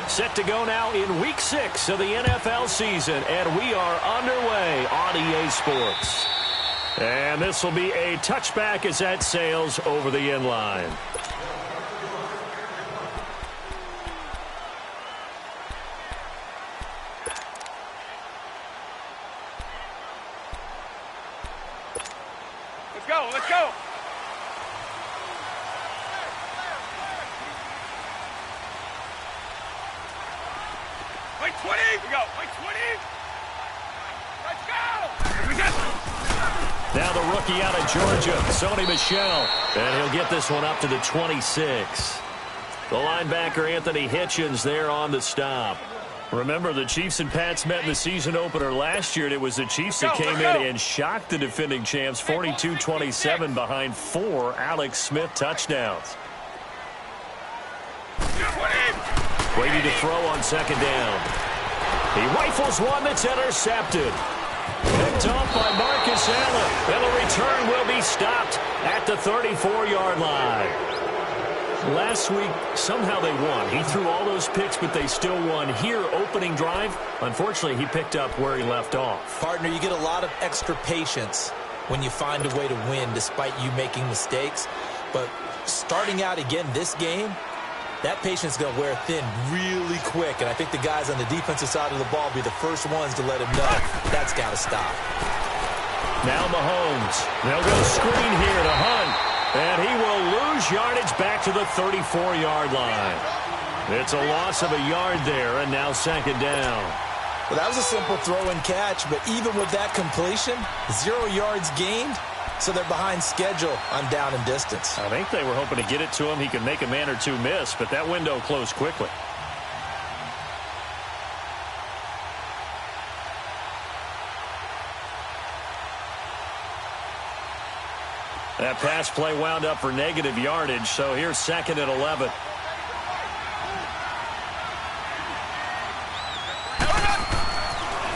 Set to go now in Week 6 of the NFL season, and we are underway on EA Sports. And this will be a touchback as that sails over the end line. Let's go, let's go. Wait 20. We go. Wait 20. Let's go. We got. Now the rookie out of Georgia, Sony Michel, and he'll get this one up to the 26. The linebacker Anthony Hitchens there on the stop. Remember, the Chiefs and Pats met in the season opener last year, and it was the Chiefs that came in and shocked the defending champs 42-27 behind 4 Alex Smith touchdowns. Brady to throw on second down. He rifles one that's intercepted. Picked off by Marcus Allen. And the return will be stopped at the 34-yard line. Last week, somehow they won. He threw all those picks, but they still won. Here, opening drive, unfortunately, he picked up where he left off. Partner, you get a lot of extra patience when you find a way to win despite you making mistakes. But starting out again this game, that patience is going to wear thin really quick. And I think the guys on the defensive side of the ball will be the first ones to let him know that's got to stop. Now Mahomes. They'll go screen here to Hunt. And he will lose yardage back to the 34-yard line. It's a loss of a yard there, and now second down. Well, that was a simple throw and catch, but even with that completion, 0 yards gained, so they're behind schedule on down and distance. I think they were hoping to get it to him. He could make a man or two miss, but that window closed quickly. That pass play wound up for negative yardage, so here's second and 11.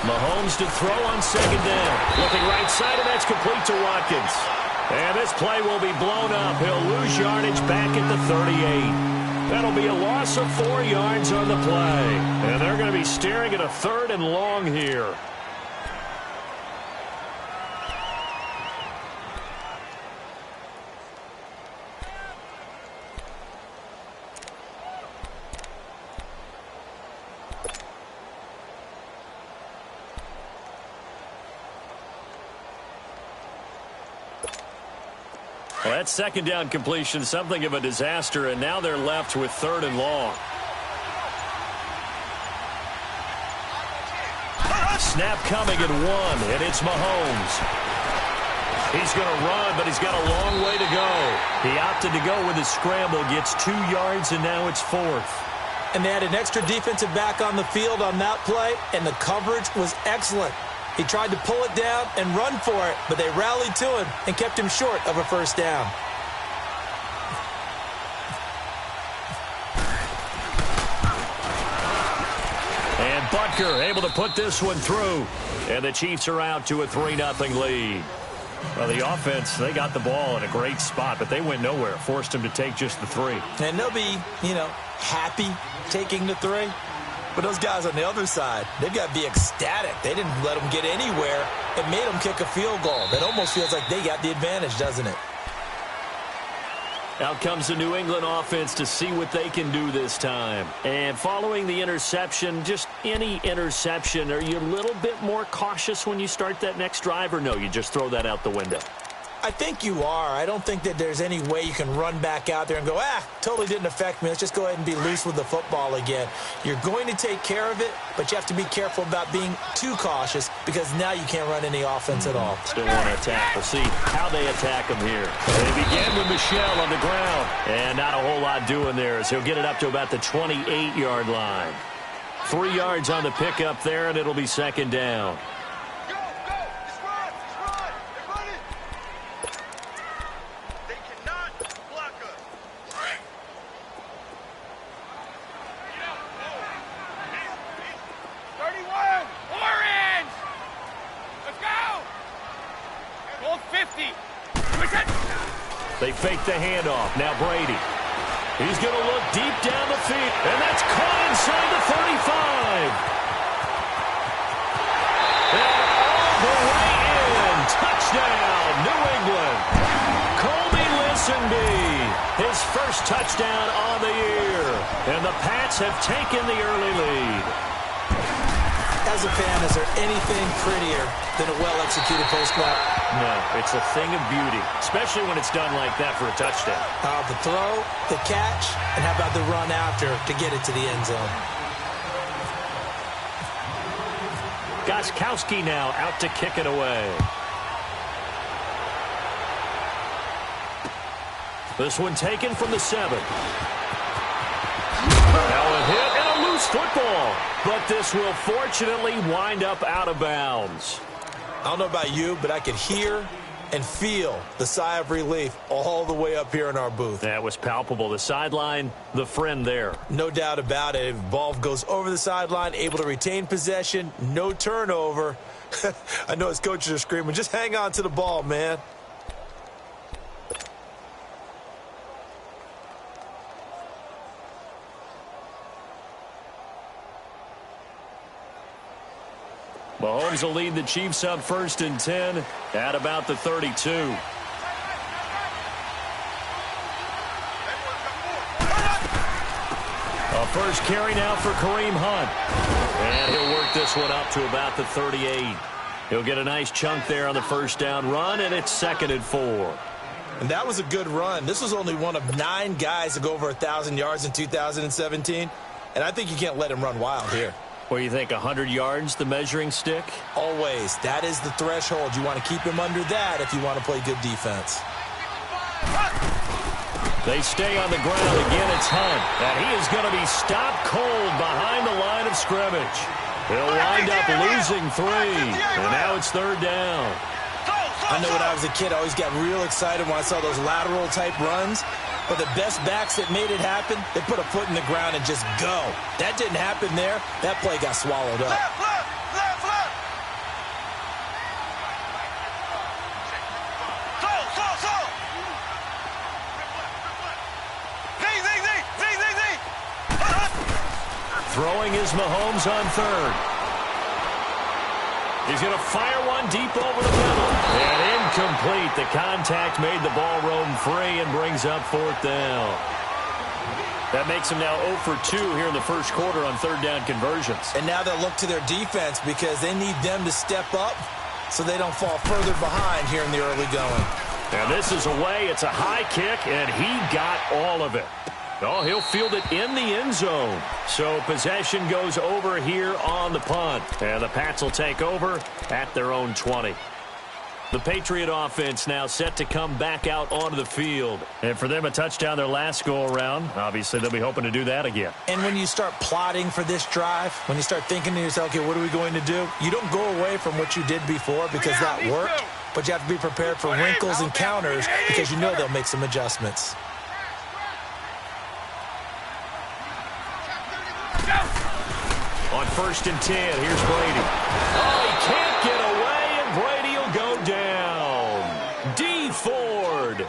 Mahomes to throw on second down. Looking right side, and that's complete to Watkins. And this play will be blown up. He'll lose yardage back at the 38. That'll be a loss of 4 yards on the play. And they're going to be staring at a 3rd and long here. Well, that second down completion, something of a disaster, and now they're left with 3rd and long. Snap coming at 1, and it's Mahomes. He's going to run, but he's got a long way to go. He opted to go with a scramble, gets 2 yards, and now it's 4th. And they had an extra defensive back on the field on that play, and the coverage was excellent. He tried to pull it down and run for it, but they rallied to him and kept him short of a first down. And Butker able to put this one through. And the Chiefs are out to a 3-0 lead. Well, the offense, they got the ball in a great spot, but they went nowhere. Forced them to take just the 3. And they'll be, happy taking the 3. But those guys on the other side, they've got to be ecstatic. They didn't let them get anywhere. It made them kick a field goal. That almost feels like they got the advantage, doesn't it? Out comes the New England offense to see what they can do this time. And following the interception, just any interception, are you a little bit more cautious when you start that next drive, or no, you just throw that out the window? I think you are. I don't think that there's any way you can run back out there and go, totally didn't affect me. Let's just go ahead and be loose with the football again. You're going to take care of it, but you have to be careful about being too cautious because now you can't run any offense at all. Still want to attack. We'll see how they attack him here. They begin with Michel on the ground, and not a whole lot doing there as he'll get it up to about the 28-yard line. 3 yards on the pickup there, and it'll be second down. They fake the handoff. Now Brady. He's going to look deep down the field, and that's caught inside the 35. And all the way in. Touchdown, New England. His first touchdown on the year. And the Pats have taken the early lead. As a fan, is there anything prettier than a well-executed post-snap? No, it's a thing of beauty, especially when it's done like that for a touchdown. The throw, the catch, and how about the run after to get it to the end zone? Gostkowski now out to kick it away. This one taken from the 7. Now a hit and a loose football. But this will fortunately wind up out of bounds. I don't know about you, but I could hear and feel the sigh of relief all the way up here in our booth. That was palpable. The sideline, the friend there. No doubt about it. If the ball goes over the sideline, able to retain possession, no turnover. I know his coaches are screaming, just hang on to the ball, man. Mahomes will lead the Chiefs up 1st and 10 at about the 32. A first carry now for Kareem Hunt. And he'll work this one up to about the 38. He'll get a nice chunk there on the first down run, and it's 2nd and 4. And that was a good run. This was only one of 9 guys to go over 1,000 yards in 2017. And I think you can't let him run wild here. What do you think, 100 yards, the measuring stick? Always. That is the threshold. You want to keep him under that if you want to play good defense. They stay on the ground. Again, it's Hunt. And he is going to be stopped cold behind the line of scrimmage. He'll wind up losing 3. And now it's 3rd down. I know when I was a kid, I always got real excited when I saw those lateral-type runs. But the best backs that made it happen, they put a foot in the ground and just go. That didn't happen there. That play got swallowed up. Throwing is Mahomes on 3rd. He's going to fire one deep over the middle. And incomplete. The contact made the ball roam free and brings up 4th down. That makes him now 0 for 2 here in the first quarter on 3rd down conversions. And now they'll look to their defense because they need them to step up so they don't fall further behind here in the early going. And this is away. It's a high kick, and he got all of it. Oh, he'll field it in the end zone. So possession goes over here on the punt. And the Pats will take over at their own 20. The Patriot offense now set to come back out onto the field. And for them, a touchdown their last go-around. Obviously, they'll be hoping to do that again. And when you start plotting for this drive, when you start thinking to yourself, okay, what are we going to do? You don't go away from what you did before because that worked. But you have to be prepared for wrinkles and counters because you know they'll make some adjustments. On 1st and 10, here's Brady. Oh, he can't get away, and Brady will go down. D. Ford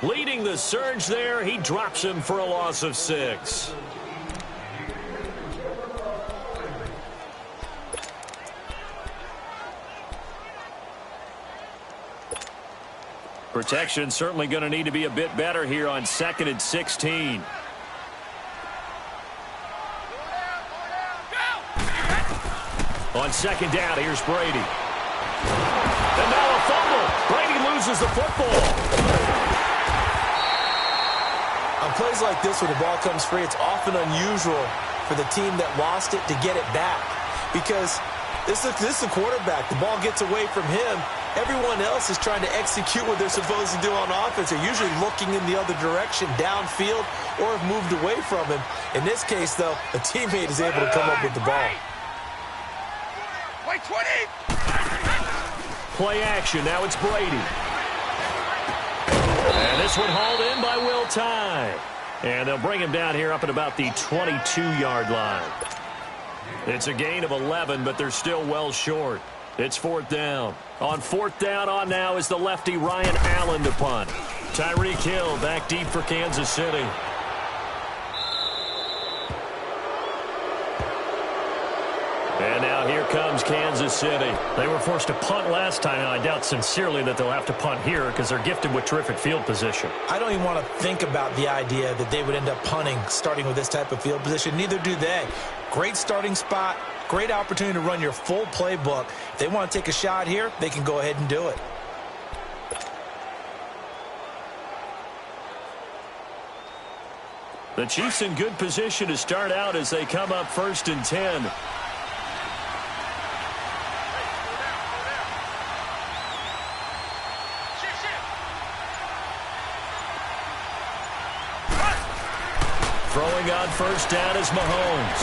leading the surge there. He drops him for a loss of 6. Protection certainly going to need to be a bit better here on 2nd and 16. On 2nd down, here's Brady. And now a fumble. Brady loses the football. On plays like this where the ball comes free, it's often unusual for the team that lost it to get it back. Because this is the quarterback. The ball gets away from him. Everyone else is trying to execute what they're supposed to do on offense. They're usually looking in the other direction, downfield, or have moved away from him. In this case, though, a teammate is able to come up with the ball. Play action. Now it's Brady. And this one hauled in by Will Tye. And they'll bring him down here up at about the 22-yard line. It's a gain of 11, but they're still well short. It's 4th down. On 4th down on now is the lefty Ryan Allen to punt. Tyreek Hill back deep for Kansas City. Now here comes Kansas City. They were forced to punt last time, and I doubt sincerely that they'll have to punt here because they're gifted with terrific field position. I don't even want to think about the idea that they would end up punting starting with this type of field position. Neither do they. Great starting spot, great opportunity to run your full playbook. If they want to take a shot here, they can go ahead and do it. The Chiefs in good position to start out as they come up 1st and 10. Throwing on 1st down is Mahomes.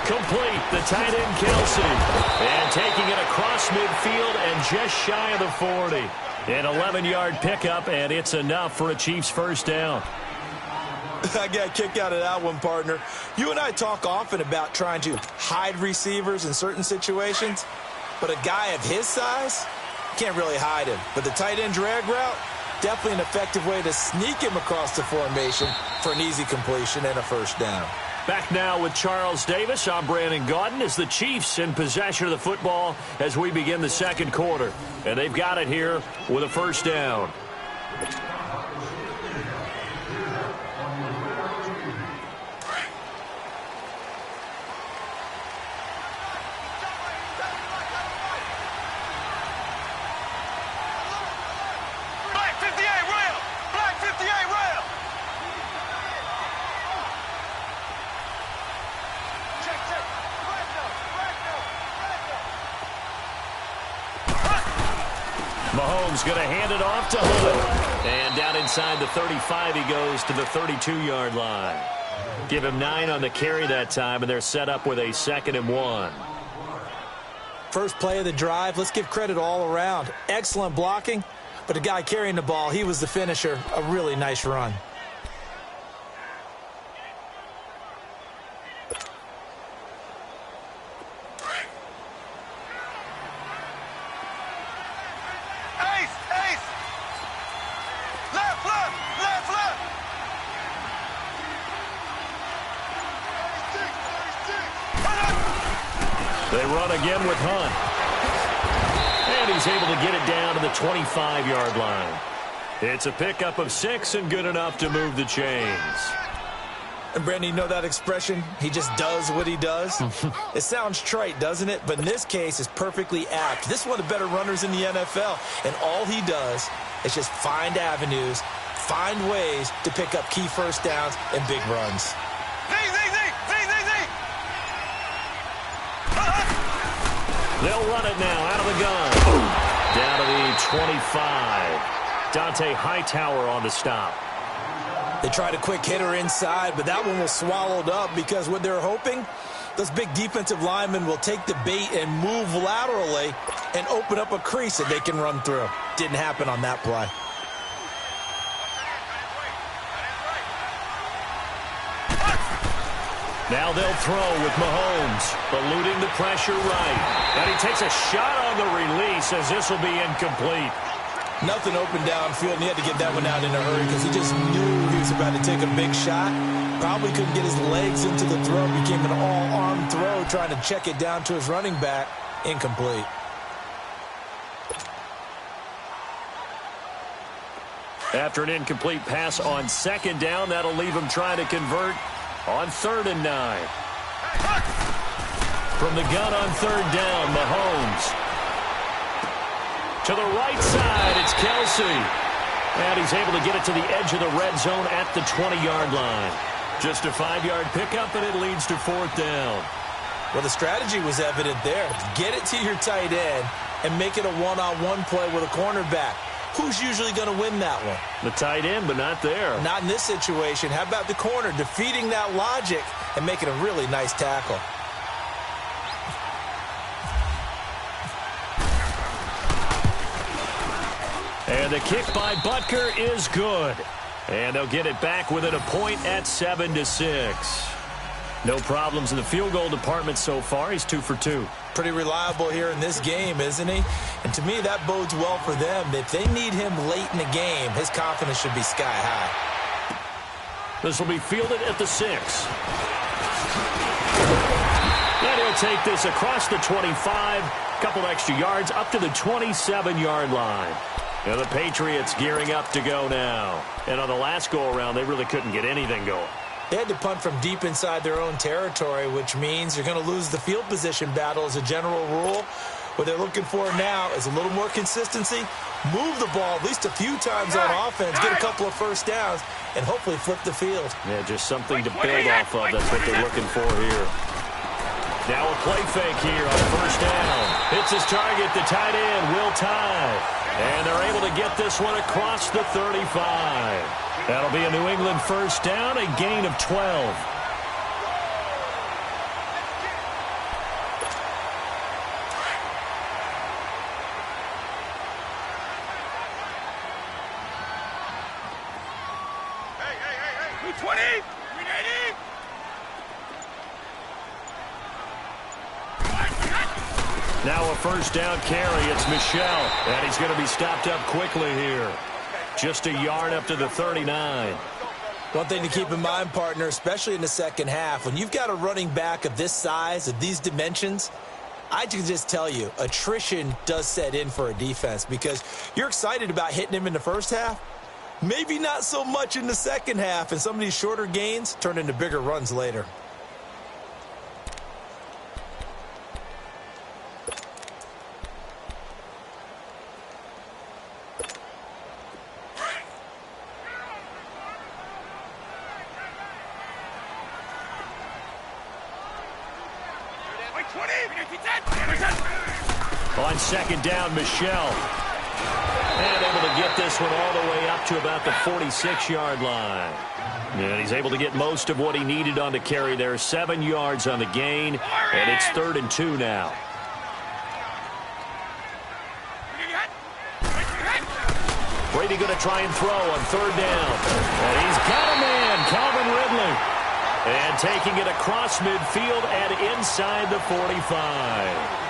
Complete, the tight end Kelsey. And taking it across midfield and just shy of the 40. An 11-yard pickup, and it's enough for a Chiefs 1st down. I got a kick out of that one, partner. You and I talk often about trying to hide receivers in certain situations, but a guy of his size, can't really hide him. But the tight end drag route, definitely an effective way to sneak him across the formation for an easy completion and a 1st down. Back now with Charles Davis. I'm Brandon Gaudin as the Chiefs in possession of the football as we begin the 2nd quarter. And they've got it here with a 1st down. Mahomes going to hand it off to Hunt. And down inside the 35 he goes to the 32-yard line. Give him 9 on the carry that time, and they're set up with a 2nd and 1. First play of the drive, let's give credit all around. Excellent blocking, but the guy carrying the ball, he was the finisher. A really nice run. They run again with Hunt. And he's able to get it down to the 25-yard line. It's a pickup of 6 and good enough to move the chains. And, Brandon, you know that expression? He just does what he does? It sounds trite, doesn't it? But in this case, it's perfectly apt. This is one of the better runners in the NFL. And all he does is just find avenues, find ways to pick up key 1st downs and big runs. They'll run it now out of the gun. Down to the 25. Dante Hightower on the stop. They tried a quick hitter inside, but that one was swallowed up because what they're hoping, those big defensive linemen will take the bait and move laterally and open up a crease that they can run through. Didn't happen on that play. Now they'll throw with Mahomes, eluding the pressure right. And he takes a shot on the release as this will be incomplete. Nothing open downfield, and he had to get that one out in a hurry because he just knew he was about to take a big shot. Probably couldn't get his legs into the throw. Became an all-arm throw, trying to check it down to his running back. Incomplete. After an incomplete pass on 2nd down, that'll leave him trying to convert on 3rd and 9. From the gun on 3rd down, Mahomes. To the right side, it's Kelsey. And he's able to get it to the edge of the red zone at the 20-yard line. Just a 5-yard pickup, and it leads to 4th down. Well, the strategy was evident there. Get it to your tight end and make it a one-on-one play with a cornerback. Who's usually going to win that one? The tight end, but not there. Not in this situation. How about the corner defeating that logic and making a really nice tackle? And the kick by Butker is good. And they'll get it back within a point at 7-6. No problems in the field goal department so far. He's 2 for 2. Pretty reliable here in this game, isn't he? And to me, that bodes well for them. If they need him late in the game, his confidence should be sky high. This will be fielded at the 6. And he'll take this across the 25, a couple extra yards up to the 27-yard line. And the Patriots gearing up to go now. And on the last go-around, they really couldn't get anything going. They had to punt from deep inside their own territory, which means you're going to lose the field position battle as a general rule. What they're looking for now is a little more consistency, move the ball at least a few times on offense, get a couple of first downs, and hopefully flip the field. Yeah, just something to build off of. That's what they're looking for here. Now a play fake here on first down. Hits his target, the tight end, Will Tye. And they're able to get this one across the 35. That'll be a New England first down, a gain of 12. Hey. 20. 380. Now a first down carry. It's Michel. And he's going to be stopped up quickly here. Just a yard up to the 39. One thing to keep in mind, partner, especially in the second half, when you've got a running back of this size, of these dimensions, I can just tell you, attrition does set in for a defense because you're excited about hitting him in the first half. Maybe not so much in the second half, and some of these shorter gains turn into bigger runs later. On second down, Michel. And able to get this one all the way up to about the 46-yard line. And he's able to get most of what he needed on the carry there. 7 yards on the gain, and it's 3rd and 2 now. Brady going to try and throw on 3rd down. And he's got a man, Calvin Ridley. And taking it across midfield and inside the 45.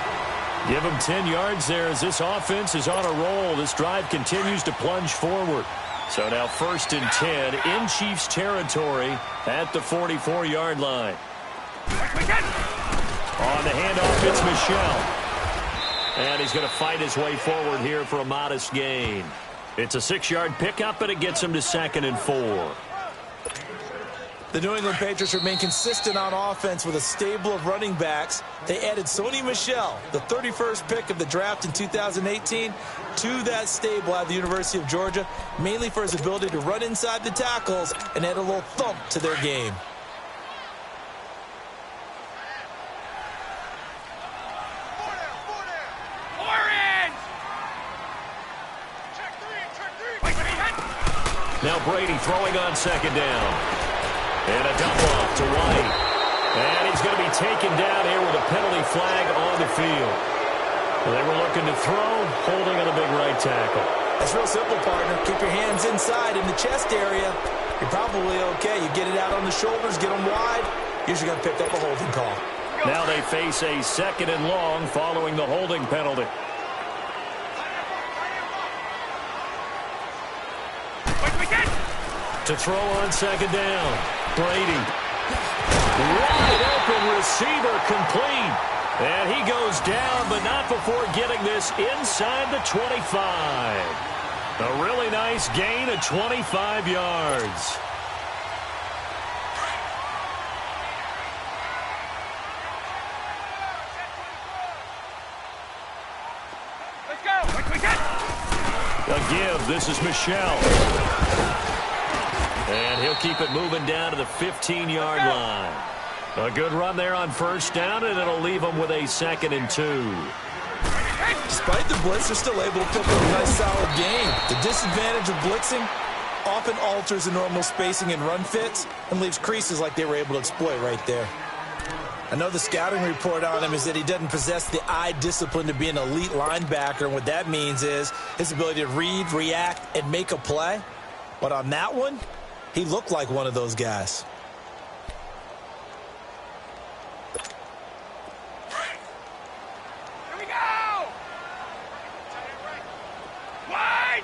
Give him 10 yards there as this offense is on a roll. This drive continues to plunge forward. So now 1st and 10 in Chiefs territory at the 44-yard line. On the handoff, it's Michel. And he's going to fight his way forward here for a modest gain. It's a 6-yard pickup, and it gets him to 2nd and 4. The New England Patriots remain consistent on offense with a stable of running backs. They added Sony Michel, the 31st pick of the draft in 2018, to that stable at the University of Georgia, mainly for his ability to run inside the tackles and add a little thump to their game. Now Brady throwing on 2nd down. And a dump off to White. And he's going to be taken down here with a penalty flag on the field. Well, they were looking to throw, holding on the big right tackle. That's real simple, partner. Keep your hands inside in the chest area. You're probably okay. You get it out on the shoulders, get them wide. Usually going to pick up a holding call. Now they face a 2nd and long following the holding penalty. To throw on 2nd down. Brady. Wide open receiver complete. And he goes down, but not before getting this inside the 25. A really nice gain of 25 yards. Let's go. A give. This is Michel. And he'll keep it moving down to the 15-yard line. A good run there on 1st down, and it'll leave them with a 2nd and 2. Despite the blitz, they're still able to pick up a nice, solid game. The disadvantage of blitzing often alters the normal spacing and run fits and leaves creases like they were able to exploit right there. I know the scouting report on him is that he doesn't possess the eye discipline to be an elite linebacker, and what that means is his ability to read, react, and make a play. But on that one, he looked like one of those guys. Here we go! Wide!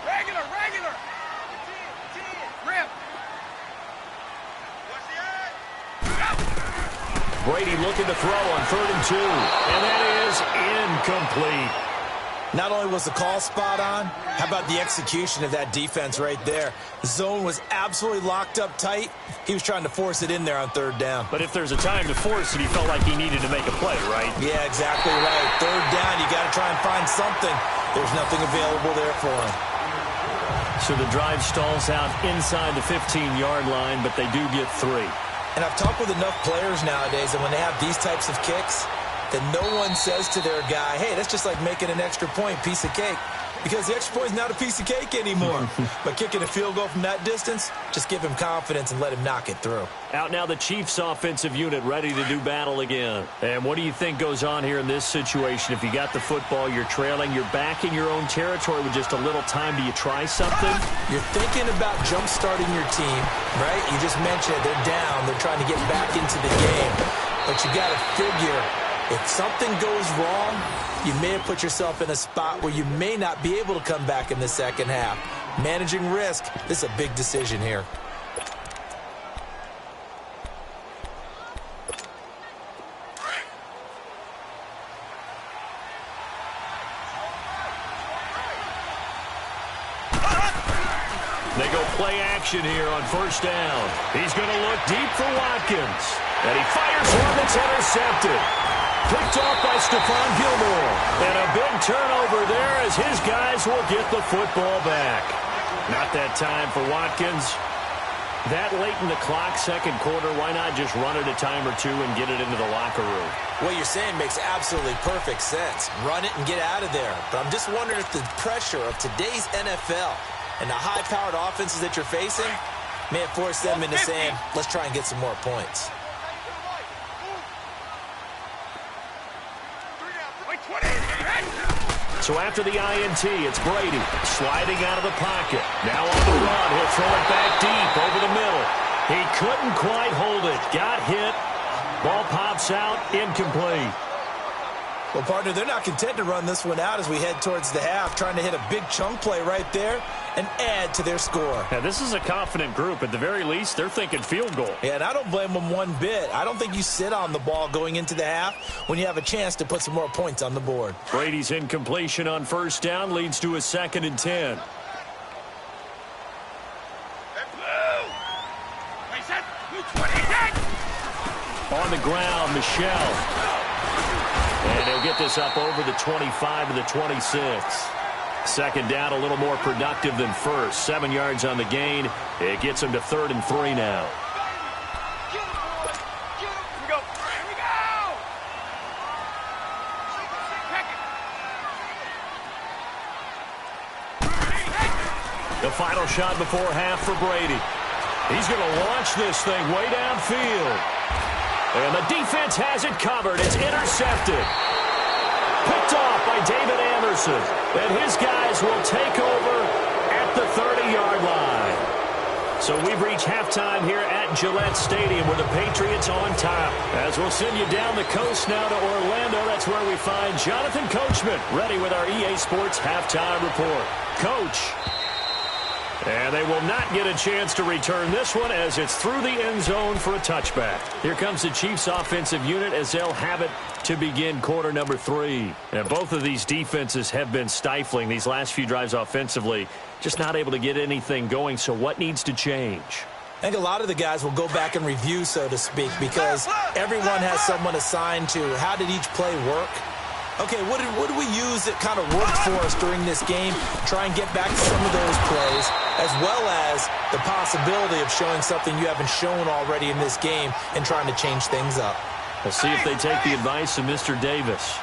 Regular! Rip! Brady looking to throw on 3rd and 2. And that is incomplete. Not only was the call spot on, how about the execution of that defense right there? The zone was absolutely locked up tight. He was trying to force it in there on 3rd down. But if there's a time to force it, he felt like he needed to make a play, right? Yeah, exactly right. 3rd down, you got to try and find something. There's nothing available there for him. So the drive stalls out inside the 15-yard line, but they do get 3. And I've talked with enough players nowadays, and when they have these types of kicks, that no one says to their guy, hey, that's just like making an extra point, piece of cake. Because the extra point is not a piece of cake anymore. But kicking a field goal from that distance, just give him confidence and let him knock it through. Out now the Chiefs offensive unit ready to do battle again. And what do you think goes on here in this situation? If you got the football, you're trailing, you're back in your own territory with just a little time. Do you try something? You're thinking about jump-starting your team, right? You just mentioned it. They're down. They're trying to get back into the game. But you got to figure, if something goes wrong, you may have put yourself in a spot where you may not be able to come back in the second half. Managing risk, this is a big decision here. They go play action here on 1st down. He's going to look deep for Watkins. And he fires one that's intercepted. Picked off by Stephon Gilmore. And a big turnover there as his guys will get the football back. Not that time for Watkins. That late in the clock, 2nd quarter, why not just run it a time or two and get it into the locker room? What you're saying makes absolutely perfect sense. Run it and get out of there. But I'm just wondering if the pressure of today's NFL and the high-powered offenses that you're facing may have forced them into saying, let's try and get some more points. So after the INT, it's Brady sliding out of the pocket. Now on the run, he'll throw it back deep over the middle. He couldn't quite hold it. Got hit. Ball pops out, incomplete. Well, partner, they're not content to run this one out as we head towards the half, trying to hit a big chunk play right there and add to their score. Now, this is a confident group. At the very least, they're thinking field goal. Yeah, and I don't blame them one bit. I don't think you sit on the ball going into the half when you have a chance to put some more points on the board. Brady's incompletion on 1st down leads to a 2nd and 10. On the ground, Michelle. And he'll get this up over the 25 to the 26. 2nd down, a little more productive than 1st. 7 yards on the gain. It gets him to 3rd and 3 now. The final shot before half for Brady. He's going to launch this thing way downfield. And the defense has it covered. It's intercepted. Picked off by David Anderson. And his guys will take over at the 30-yard line. So we've reached halftime here at Gillette Stadium with the Patriots on top. As we'll send you down the coast now to Orlando, that's where we find Jonathan Coachman ready with our EA Sports halftime report. Coach. And they will not get a chance to return this one as it's through the end zone for a touchback. Here comes the Chiefs offensive unit as they'll have it to begin quarter number 3. And both of these defenses have been stifling these last few drives offensively. Just not able to get anything going. So what needs to change? I think a lot of the guys will go back and review, so to speak, because everyone has someone assigned to how did each play work. Okay, what did we use that kind of worked for us during this game? Try and get back to some of those plays, as well as the possibility of showing something you haven't shown already in this game and trying to change things up. We'll see if they take the advice of Mr. Davis.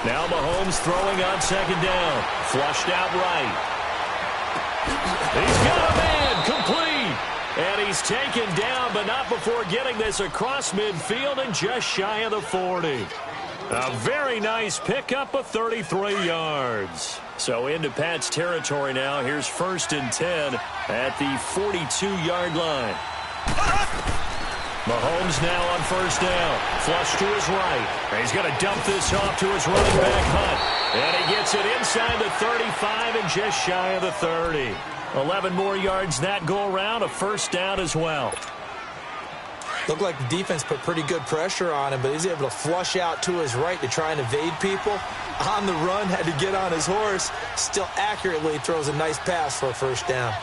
Now Mahomes throwing on 2nd down. Flushed out right. He's got a man, complete. And he's taken down, but not before getting this across midfield and just shy of the 40. A very nice pickup of 33 yards. So into Pat's territory now. Here's 1st and 10 at the 42-yard line. Mahomes now on first down. Flush to his right. And he's going to dump this off to his running back, Hunt. And he gets it inside the 35 and just shy of the 30. 11 more yards that go around. A first down as well. Looked like the defense put pretty good pressure on him, but he's able to flush out to his right to try and evade people. On the run, had to get on his horse. Still accurately throws a nice pass for a first down.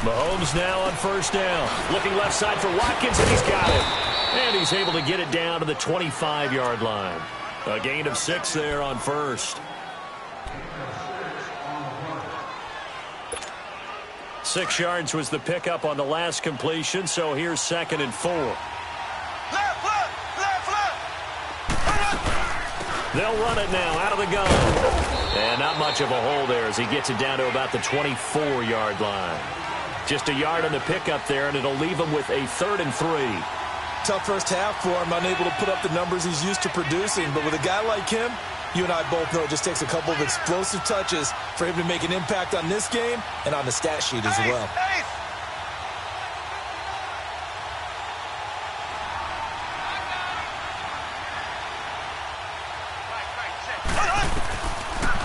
Mahomes now on first down. Looking left side for Watkins, and he's got it. And he's able to get it down to the 25-yard line. A gain of 6 there on first. 6 yards was the pickup on the last completion, so here's 2nd and 4. They'll run it now out of the gun. And not much of a hole there as he gets it down to about the 24-yard line. Just a yard on the pickup there, and it'll leave him with a 3rd and 3. Tough first half for him, unable to put up the numbers he's used to producing. But with a guy like him, you and I both know it just takes a couple of explosive touches for him to make an impact on this game and on the stat sheet as well.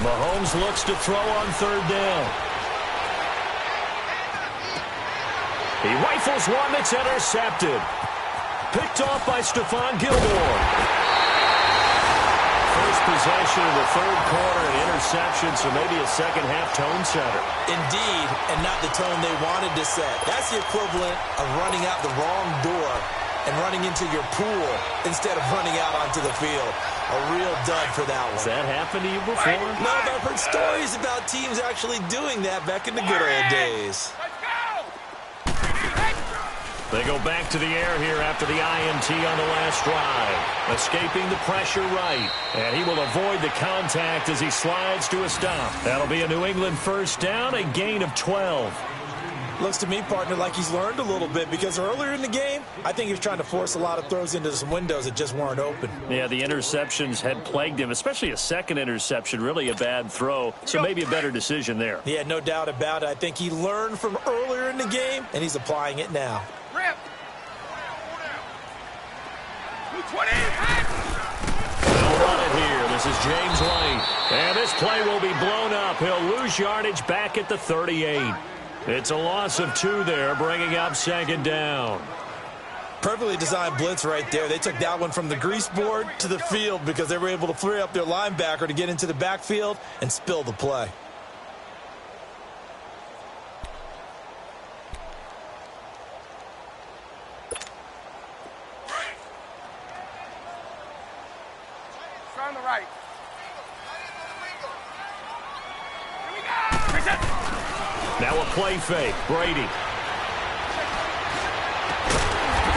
Mahomes looks to throw on 3rd down. He rifles one that's intercepted. Picked off by Stephon Gilmore. First possession of the 3rd quarter, an interception, so maybe a second-half tone setter. Indeed, and not the tone they wanted to set. That's the equivalent of running out the wrong door and running into your pool instead of running out onto the field. A real dud for that one. Has that happened to you before? No, but I've heard stories about teams actually doing that back in the good old days. They go back to the air here after the INT on the last drive. Escaping the pressure right. And he will avoid the contact as he slides to a stop. That'll be a New England first down, a gain of 12. Looks to me, partner, like he's learned a little bit because earlier in the game, I think he was trying to force a lot of throws into some windows that just weren't open. Yeah, the interceptions had plagued him, especially a second interception, really a bad throw. So maybe a better decision there. Yeah, no doubt about it. I think he learned from earlier in the game, and he's applying it now. Rip. 220. They'll run it here. This is James White. And this play will be blown up. He'll lose yardage back at the 38. It's a loss of 2 there, bringing up 2nd down. Perfectly designed blitz right there. They took that one from the grease board to the field because they were able to free up their linebacker to get into the backfield and spill the play. On the right. Here we go. Now a play fake. Brady.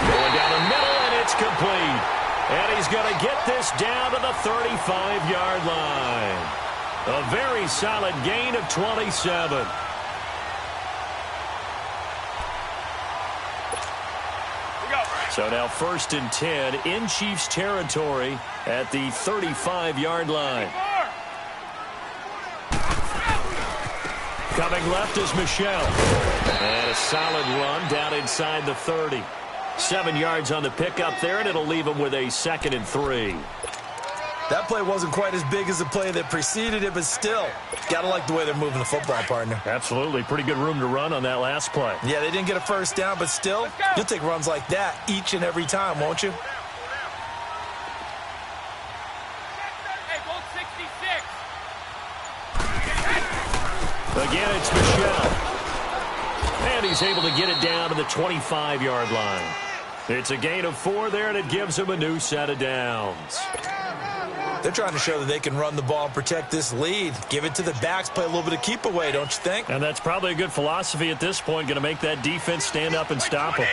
Going down the middle, and it's complete. And he's going to get this down to the 35-yard line. A very solid gain of 27. So now 1st and 10 in Chiefs territory at the 35-yard line. Coming left is Michel. And a solid run down inside the 30. 7 yards on the pickup there, and it'll leave him with a 2nd and 3. That play wasn't quite as big as the play that preceded it, but still, gotta like the way they're moving the football, partner. Absolutely. Pretty good room to run on that last play. Yeah, they didn't get a first down, but still, you'll take runs like that each and every time, won't you? Hey, Bolt 66. Again, it's Michel. And he's able to get it down to the 25-yard line. It's a gain of 4 there, and it gives him a new set of downs. They're trying to show that they can run the ball and protect this lead. Give it to the backs, play a little bit of keep away, don't you think? And that's probably a good philosophy at this point, going to make that defense stand up and stop them.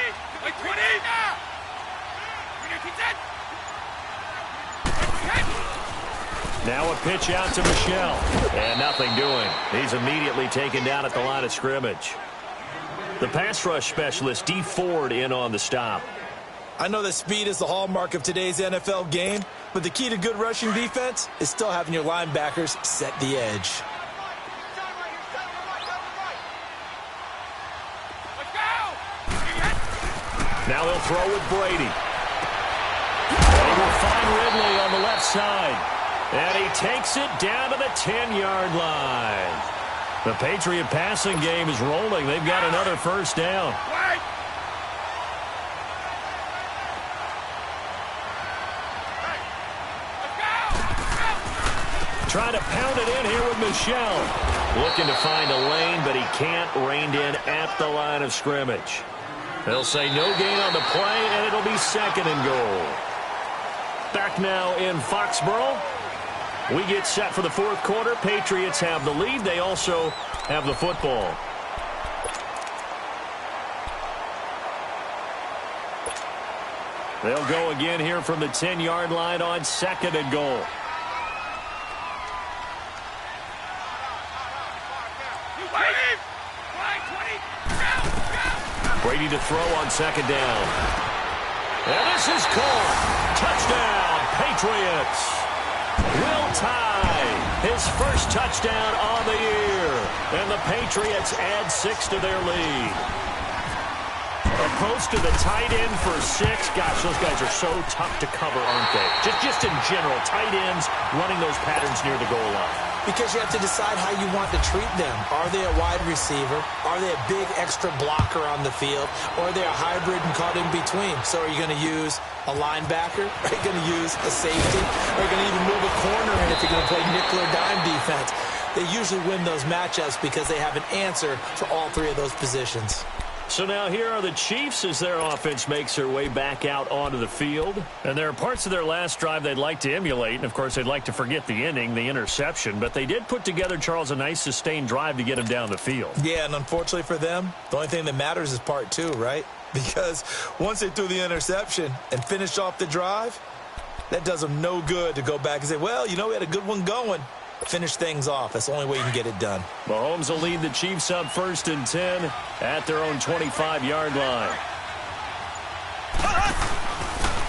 Now a pitch out to Michel. And nothing doing. He's immediately taken down at the line of scrimmage. The pass rush specialist, D. Ford, in on the stop. I know that speed is the hallmark of today's NFL game, but the key to good rushing defense is still having your linebackers set the edge. Now they'll throw with Brady. And he will find Ridley on the left side. And he takes it down to the 10-yard line. The Patriot passing game is rolling. They've got another first down. Trying to pound it in here with Michelle. Looking to find a lane, but he can't. Reined in at the line of scrimmage. They'll say no gain on the play, and it'll be 2nd and goal. Back now in Foxborough. We get set for the 4th quarter. Patriots have the lead. They also have the football. They'll go again here from the 10-yard line on 2nd and goal. Brady to throw on 2nd down. And this is caught. Touchdown, Patriots. Will Tye, his first touchdown on the year. And the Patriots add 6 to their lead. Approach to the tight end for 6. Gosh, those guys are so tough to cover, aren't they? Just in general, tight ends running those patterns near the goal line. Because you have to decide how you want to treat them. Are they a wide receiver? Are they a big extra blocker on the field? Or are they a hybrid and caught in between? So are you going to use a linebacker? Are you going to use a safety? Are you going to even move a corner in if you're going to play nickel or dime defense? They usually win those matchups because they have an answer for all 3 of those positions. So now here are the Chiefs as their offense makes their way back out onto the field. And there are parts of their last drive they'd like to emulate. And, of course, they'd like to forget the inning, the interception. But they did put together, Charles, a nice sustained drive to get them down the field. Yeah, and unfortunately for them, the only thing that matters is part 2, right? Because once they threw the interception and finished off the drive, that does them no good to go back and say, well, you know, we had a good one going. Finish things off. That's the only way you can get it done. Mahomes will lead the Chiefs up 1st and 10 at their own 25-yard line.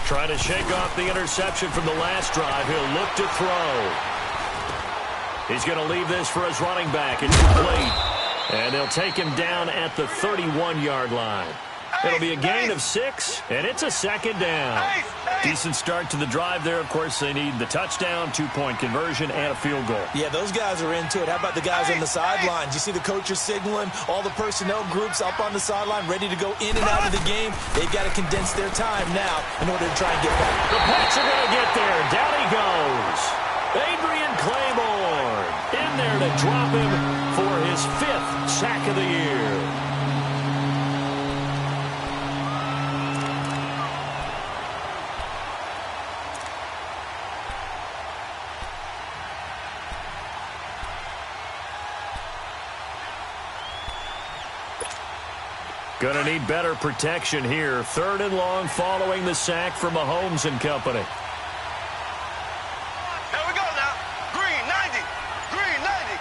Trying to shake off the interception from the last drive. He'll look to throw. He's going to leave this for his running back. It's complete. And they'll take him down at the 31-yard line. It'll be a gain of 6, and it's a 2nd down. Decent start to the drive there. Of course, they need the touchdown, 2-point conversion, and a field goal. Yeah, those guys are into it. How about the guys on the sidelines? You see the coaches signaling, all the personnel groups up on the sideline ready to go in and out of the game. They've got to condense their time now in order to try and get back. The Pats are going to get there. Down he goes. Adrian Claiborne in there to drop him for his 5th sack of the year. Going to need better protection here. 3rd and long following the sack from Mahomes and company. Here we go now. Green, 90. Green, 90.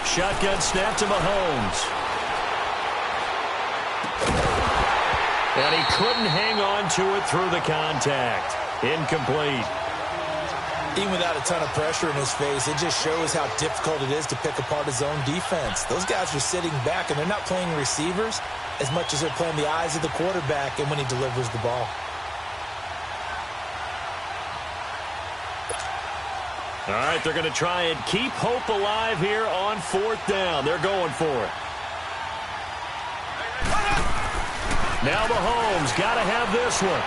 Shotgun snap to Mahomes. And he couldn't hang on to it through the contact. Incomplete. Even without a ton of pressure in his face, it just shows how difficult it is to pick apart his own defense. Those guys are sitting back, and they're not playing receivers as much as they're playing the eyes of the quarterback and when he delivers the ball. All right, they're going to try and keep hope alive here on 4th down. They're going for it. Now Mahomes got to have this one.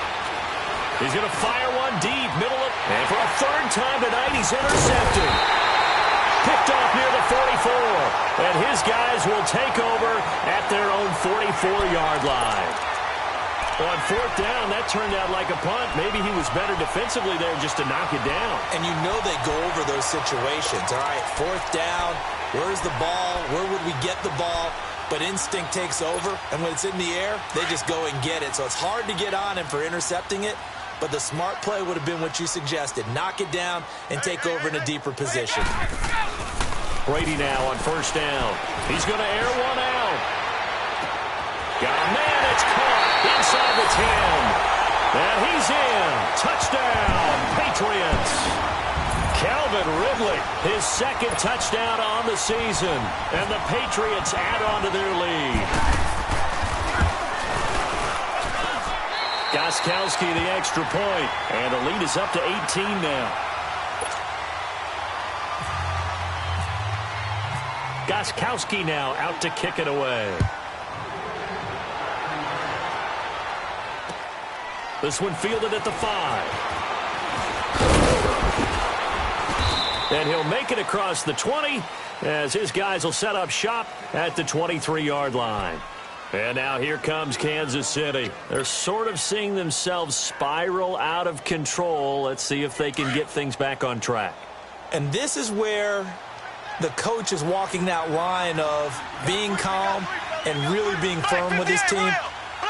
He's going to fire one deep, middle of, and for a 3rd time tonight, he's intercepted. Picked off near the 44, and his guys will take over at their own 44-yard line. On 4th down, that turned out like a punt. Maybe he was better defensively there just to knock it down. And you know they go over those situations. All right, 4th down, where's the ball? Where would we get the ball? But instinct takes over, and when it's in the air, they just go and get it. So it's hard to get on him for intercepting it. But the smart play would have been what you suggested. Knock it down and take over in a deeper position. Brady now on 1st down. He's going to air one out. Got a man. It's caught inside the 10. And he's in. Touchdown, Patriots. Calvin Ridley, his second touchdown on the season. And the Patriots add on to their lead. Gostkowski the extra point. And the lead is up to 18 now. Gostkowski now out to kick it away. This one fielded at the 5. And he'll make it across the 20 as his guys will set up shop at the 23-yard line. And now here comes Kansas City. They're sort of seeing themselves spiral out of control. Let's see if they can get things back on track. And this is where the coach is walking that line of being calm and really being firm with his team.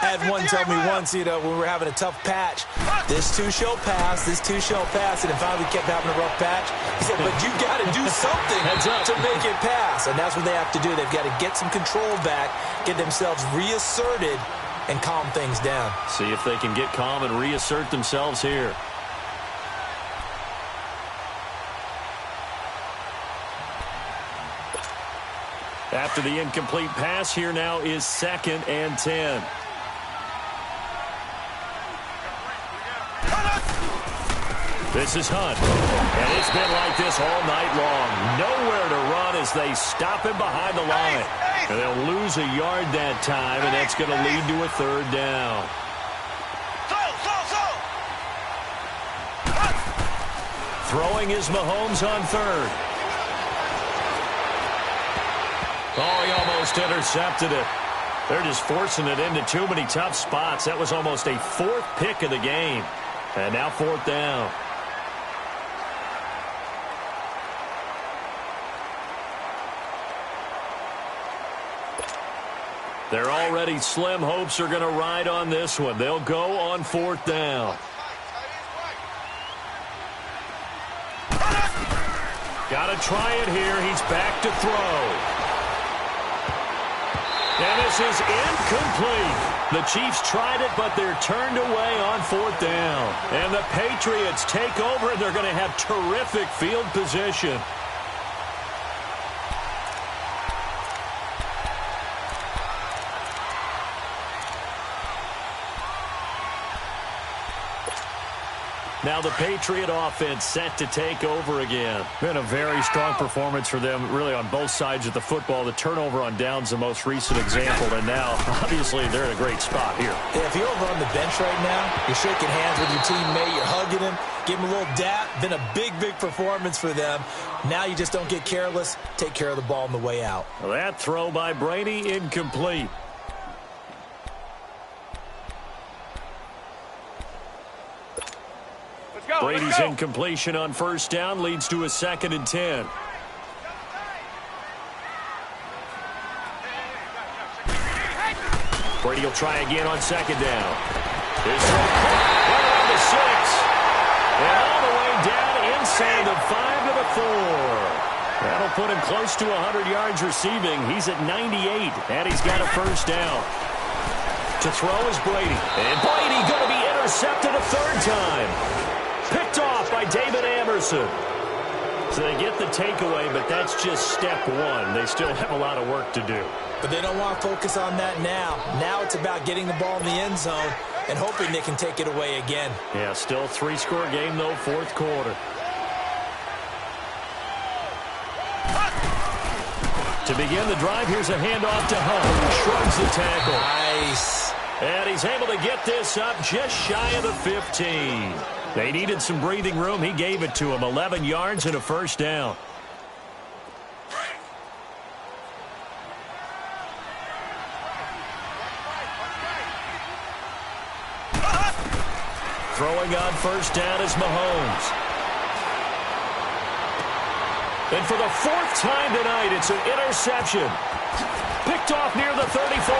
I had one tell me once, when we were having a tough patch, this too shall pass, and then finally we kept having a rough patch. He said, but you got to do something to make it pass, and that's what they have to do. They've got to get some control back, get themselves reasserted, and calm things down. See if they can get calm and reassert themselves here. After the incomplete pass, here now is 2nd and 10. This is Hunt, and it's been like this all night long. Nowhere to run as they stop him behind the line. And they'll lose a yard that time, and that's going to lead to a 3rd down. Throwing is Mahomes on 3rd. Oh, he almost intercepted it. They're just forcing it into too many tough spots. That was almost a 4th pick of the game. And now 4th down. Their already slim hopes are going to ride on this one. They'll go on 4th down. Got to try it here. He's back to throw. And this is incomplete. The Chiefs tried it, but they're turned away on 4th down. And the Patriots take over, and they're going to have terrific field position. Now the Patriot offense set to take over again. Been a very strong performance for them, really, on both sides of the football. The turnover on downs, the most recent example, and now, obviously, they're in a great spot here. Yeah, if you're over on the bench right now, you're shaking hands with your teammate, you're hugging him, give him a little dap. Been a big, big performance for them. Now you just don't get careless. Take care of the ball on the way out. Well, that throw by Brady, incomplete. Brady's incompletion on 1st down leads to a 2nd and 10. Brady will try again on 2nd down. This throw right around the 6. And all the way down inside the 5 to the 4. That'll put him close to 100 yards receiving. He's at 98, and he's got a 1st down. To throw is Brady. And Brady going to be intercepted a 3rd time. Picked off by David Anderson. So they get the takeaway, but that's just step 1. They still have a lot of work to do. But they don't want to focus on that now. Now it's about getting the ball in the end zone and hoping they can take it away again. Yeah, still 3-score game, though, 4th quarter. To begin the drive, here's a handoff to Hunt. Shrugs the tackle. Nice. And he's able to get this up just shy of the 15. They needed some breathing room. He gave it to him. 11 yards and a 1st down. Throwing on 1st down is Mahomes. And for the 4th time tonight, it's an interception. Picked off near the 34.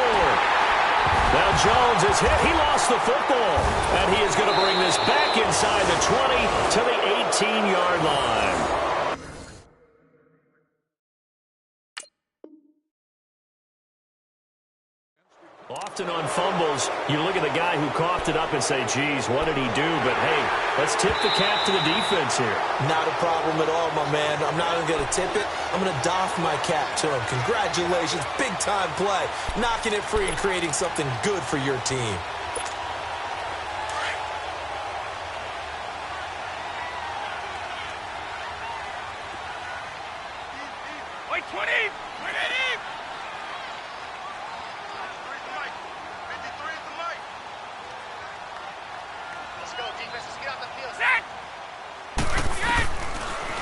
Now Jones is hit. He lost the football. And he is going to bring this back inside the 20 to the 18-yard line. Often on fumbles, you look at the guy who coughed it up and say, geez, what did he do? But, hey, let's tip the cap to the defense here. Not a problem at all, my man. I'm not even going to tip it. I'm going to doff my cap to him. Congratulations. Big-time play. Knocking it free and creating something good for your team. Wait, 20! Wait, 80!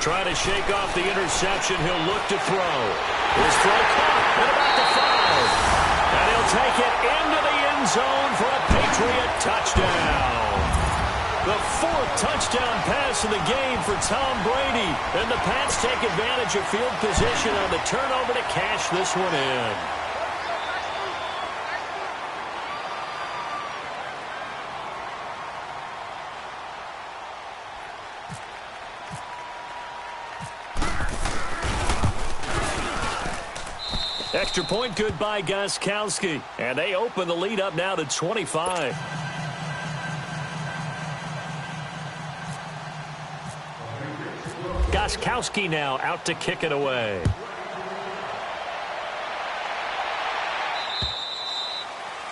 Trying to shake off the interception. He'll look to throw. His throw caught at about the 5. And he'll take it into the end zone for a Patriot touchdown. The 4th touchdown pass of the game for Tom Brady. And the Pats take advantage of field position on the turnover to cash this one in. Extra point good by Gostkowski. And they open the lead up now to 25. Gostkowski now out to kick it away.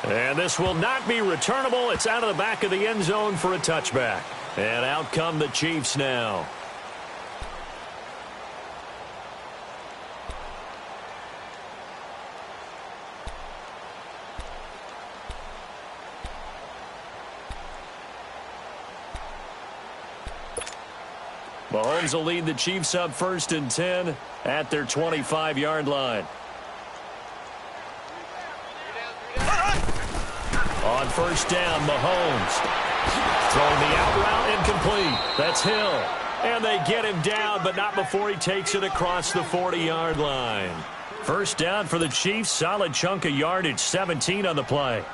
And this will not be returnable. It's out of the back of the end zone for a touchback. And out come the Chiefs now. Mahomes will lead the Chiefs up 1st and 10 at their 25-yard line. On 1st down, Mahomes. Throwing the out route, incomplete. That's Hill. And they get him down, but not before he takes it across the 40-yard line. 1st down for the Chiefs. Solid chunk of yardage, 17 on the play.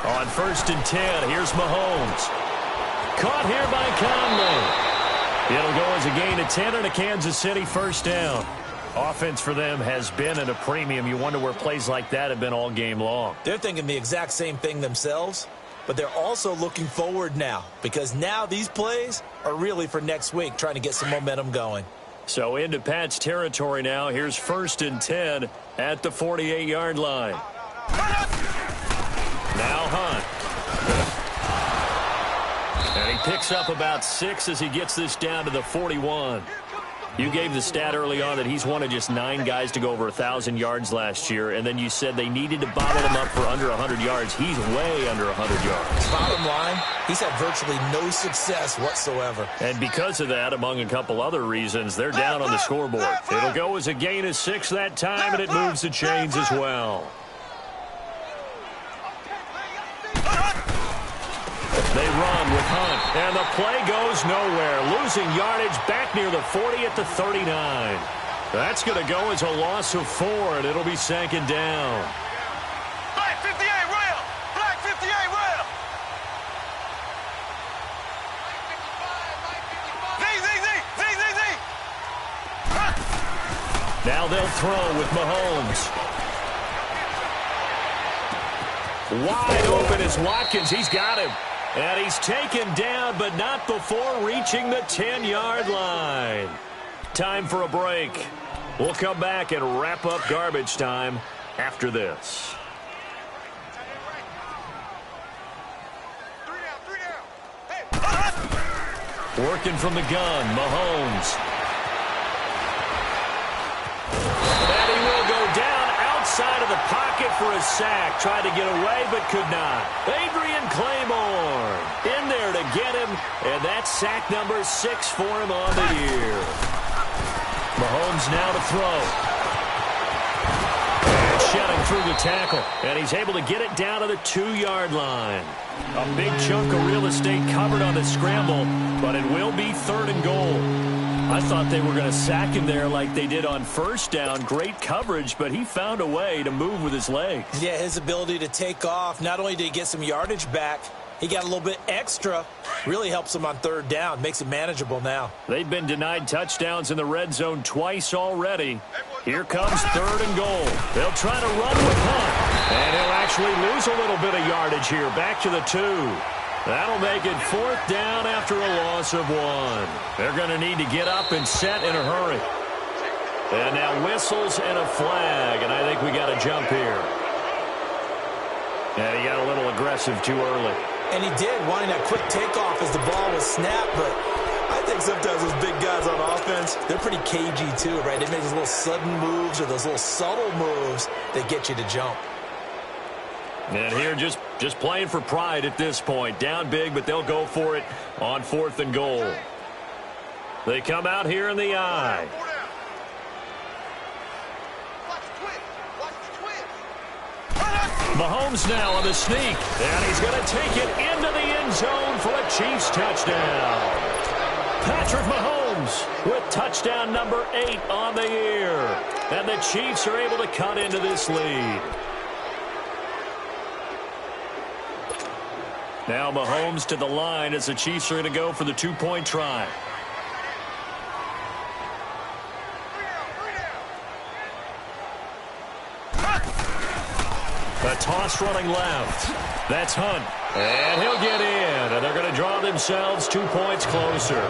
On 1st and 10, here's Mahomes. Caught here by Conley. It'll go as a gain of 10 and a Kansas City 1st down. Offense for them has been at a premium. You wonder where plays like that have been all game long. They're thinking the exact same thing themselves, but they're also looking forward now because now these plays are really for next week, trying to get some momentum going. So into Pat's territory now. Here's 1st and 10 at the 48-yard line. Now Hunt. And he picks up about 6 as he gets this down to the 41. You gave the stat early on that he's one of just 9 guys to go over 1,000 yards last year, and then you said they needed to bottle him up for under 100 yards. He's way under 100 yards. Bottom line, he's had virtually no success whatsoever. And because of that, among a couple other reasons, they're down on the scoreboard. It'll go as a gain of 6 that time, and it moves the chains as well. They run with Hunt, and the play goes nowhere. Losing yardage back near the 40 at the 39. That's going to go as a loss of 4, and it'll be 2nd down. Black 58, rail! Black 58, rail! Z! Now they'll throw with Mahomes. Wide open is Watkins. He's got him. And he's taken down, but not before reaching the 10-yard line. Time for a break. We'll come back and wrap up garbage time after this. Working from the gun, Mahomes. And he will go down outside of the pocket for a sack. Tried to get away, but could not. Adrian Claymore in there to get him, and that's sack number 6 for him on the year. Mahomes now to throw. And shedding through the tackle, and he's able to get it down to the 2-yard line. A big chunk of real estate covered on the scramble, but it will be 3rd and goal. I thought they were going to sack him there like they did on 1st down. Great coverage, but he found a way to move with his legs. Yeah, his ability to take off. Not only did he get some yardage back, He got a little bit extra. Really helps him on third down. Makes it manageable now. They've been denied touchdowns in the red zone twice already. Here comes third and goal. They'll try to run with Hunt. And he'll actually lose a little bit of yardage here. Back to the 2. That'll make it fourth down after a loss of 1. They're going to need to get up and set in a hurry. And now whistles and a flag. And I think we got a jump here. And he got a little aggressive too early. And he did, wanting that quick takeoff as the ball was snapped. But I think sometimes those big guys on offense, they're pretty cagey too, right? They make those little sudden moves or those little subtle moves that get you to jump. And here just playing for pride at this point. Down big, but they'll go for it on fourth and goal. They come out here in the I. Mahomes now on the sneak. And he's going to take it into the end zone for a Chiefs touchdown. Patrick Mahomes with touchdown number 8 on the year. And the Chiefs are able to cut into this lead. Now Mahomes to the line as the Chiefs are going to go for the 2-point try. A toss running left. That's Hunt. And he'll get in. And they're going to draw themselves 2 points closer.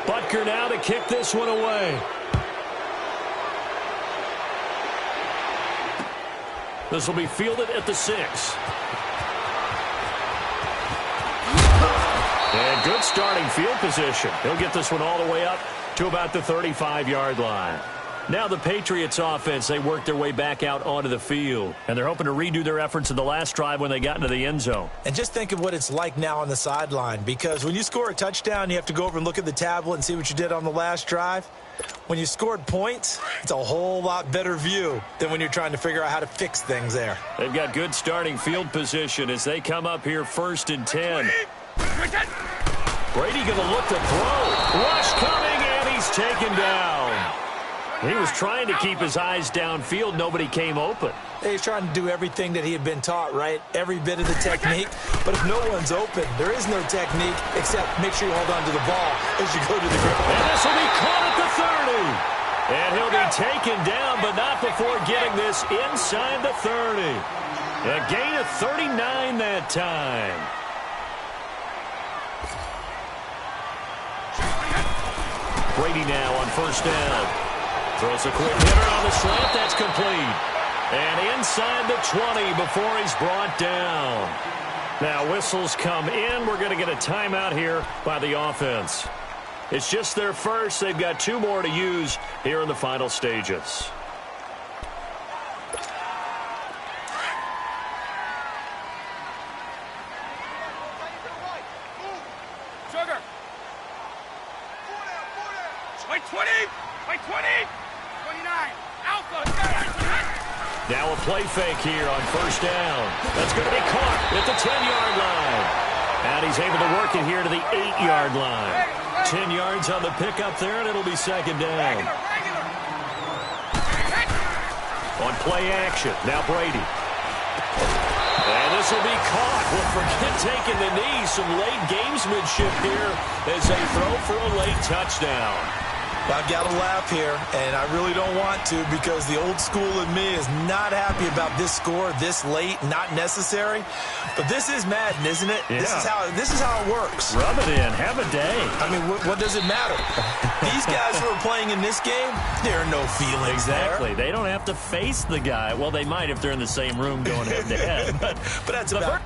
Butker now to kick this one away. This will be fielded at the 6. And good starting field position. He'll get this one all the way up to about the 35-yard line. Now the Patriots offense, they work their way back out onto the field. And they're hoping to redo their efforts in the last drive when they got into the end zone. And just think of what it's like now on the sideline. Because when you score a touchdown, you have to go over and look at the tablet and see what you did on the last drive. When you scored points, it's a whole lot better view than when you're trying to figure out how to fix things there. They've got good starting field position as they come up here 1st and 10. Brady going to look to throw. Rush coming, and he's taken down. He was trying to keep his eyes downfield. Nobody came open. He's trying to do everything that he had been taught, right? Every bit of the technique. But if no one's open, there is no technique except make sure you hold on to the ball as you go to the ground. And this will be caught at the 30. And he'll be taken down, but not before getting this inside the 30. A gain of 39 that time. Brady now on 1st down. Throws a quick hitter on the slant. That's complete. And inside the 20 before he's brought down. Now whistles come in. We're going to get a timeout here by the offense. It's just their first. They've got 2 more to use here in the final stages. Sugar. White 20. White 20. 29. Alpha. Now a play fake here on 1st down. That's going to be caught at the 10-yard line. And he's able to work it here to the 8-yard line. 10 yards on the pickup there, and it'll be 2nd down. On play action, now Brady. And this will be caught. Well, forget taking the knee. Some late gamesmanship here as they throw for a late touchdown. I've got to laugh here, and I really don't want to because the old school in me is not happy about this score this late, not necessary. But this is Madden, isn't it? Yeah. This is how it works. Rub it in. Have a day. I mean, what does it matter? These guys who are playing in this game, there are no feelings Exactly. there. They don't have to face the guy. Well, they might if they're in the same room going head-to-head. But that's about